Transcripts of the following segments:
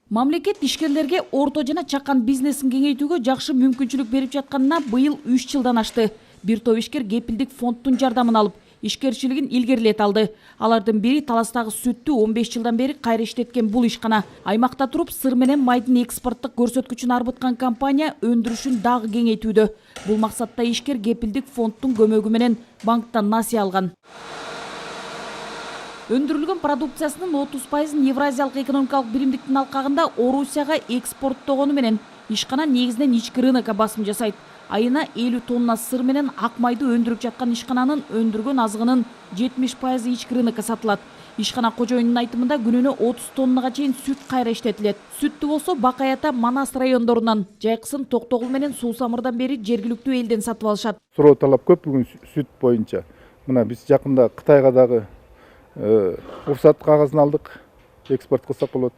Мамлекет ишкерлерге орто жана чакан бизнесин кеңейтүүгө жакшы мүмкүнчүлүк берип жатканына быйыл 3 жылдан ашты. Бир топ ишкер кепилдик фонддун жардамын алып, ишкерчилигин илгерилете алды. Алардын бири Таластагы сүттү 15 жылдан бери кайра иштеткен бул ишкана. Аймакта туруп сыр менен майдын экспорттук көрсөткүчүн арбыткан компания өндүрүшүн дагы кеңейтүүдө. Бул максатта ишкер кепилдик фонддун көмөгү менен банктан насыя алган. Өндүрүлгөн продукциясынын 30%-ын Евразиялык экономикалык биримдиктин алкагында Орусияга экспорттогону менен ишкана негизинен ички рынокко басым жасайт. Айына 50 тонна сыр менен ак майды өндүрүп жаткан ишкананын өндүргөн азыгынын 70% ички рынокко сатылат. Ишкана кожоюнунун айтымында күнүнө 30 тоннага чейин сүт кайра иштетилет. Сүттү болсо Бакай Ата, Манас райондорунан, Жайкысын, Токтогул менен Суу Самырдан бери жергиликтүү элден сатып алышат. Суроо талап көп бүгүн сүт боюнча. Мына биз жакында Кытайга дагы уруксат кагазын алдык, экспорт кылсак болот.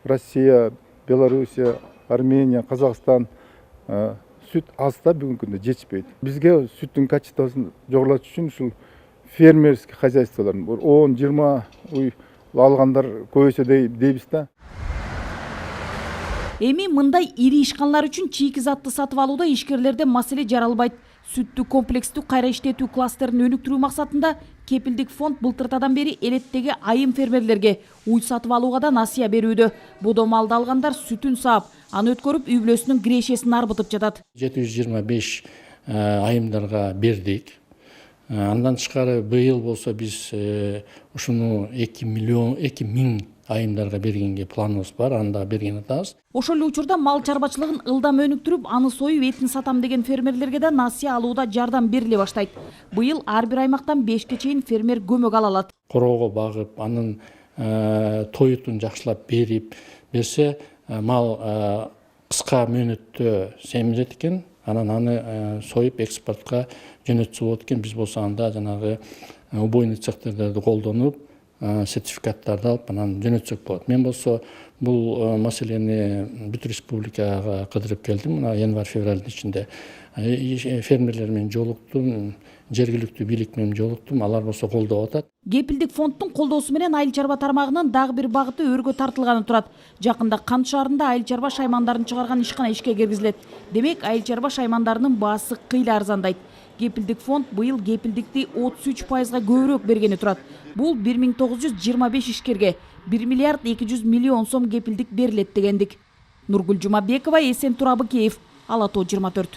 Россия, Белоруссия, Армения, Казакстан сүт аз да бүгүнкү күндө жетишпейт. Бизге сүттүн качествосын жогорулатыш үчүн ушул фермерский хозяйстволордун 10-20 уй алгандар көбөйсө дейбиз да. Эми мындай ири ишканалар үчүн чийки затты сатып алууда ишкерлерде маселе жаралбайт. Сүттү комплекстүү кайра иштетүү кластерин өнүктүрүү максатында кепилдик фонд былтыртадан бери элеттеги айым фермерлерге уй сатып алууга да насыя берүүдө. Бодо малды алгандар сүтүн саап, аны өткөрүп үй бүлөсүнүн кирешесин арбытып жатат. 725 айымдарга бердик. Андан тышкары быйыл болсо биз ушуну 2000 айымдарга бергенге планыбыз бар, анда берген атабыз. Ошол эле учурда мал чарбачылыгын ылдам өнүктүрүп, аны союп этин сатам деген фермерлерге да насыя алууда жардам бериле баштайт. Быйыл ар бир аймактан 5ке чейин фермер көмөк ала алат. Короого багып, анын тоютун жакшылап берсе, мал кыска мөөнөттө семирет экен, анан аны союп экспортко жөнөтсө болот экен. Биз болсо анда жанагы убойный цехтерди колдонуп, сертификаттарды алып, анан жөнөтсөк болот. Мен болсо бул маселени бүт республикага кыдырып келдим, мына январь-февралдын ичинде. Фермерлер менен жолуктум, жергиликтүү бийлик менен жолуктум, алар болсо колдоп атат. Кепилдик фонддун колдоосу менен айыл чарба тармагынын дагы бир багыты өргө тартылганы турат. Жакында Кант шаарында айыл чарба шаймандарын чыгарган ишкана ишке киргизилет. Демек, айыл чарба шаймандарынын баасы кыйла арзандайт. Кепилдик фонд быйыл кепилдикти 33%га көбүрөөк бергени турат. Бул 1925 ишкерге 1 миллиард 200 миллион сом кепилдик берилет дегендик. Нургүл Жумабекова, Эсен Турабыкеев, Ала Тоо 24.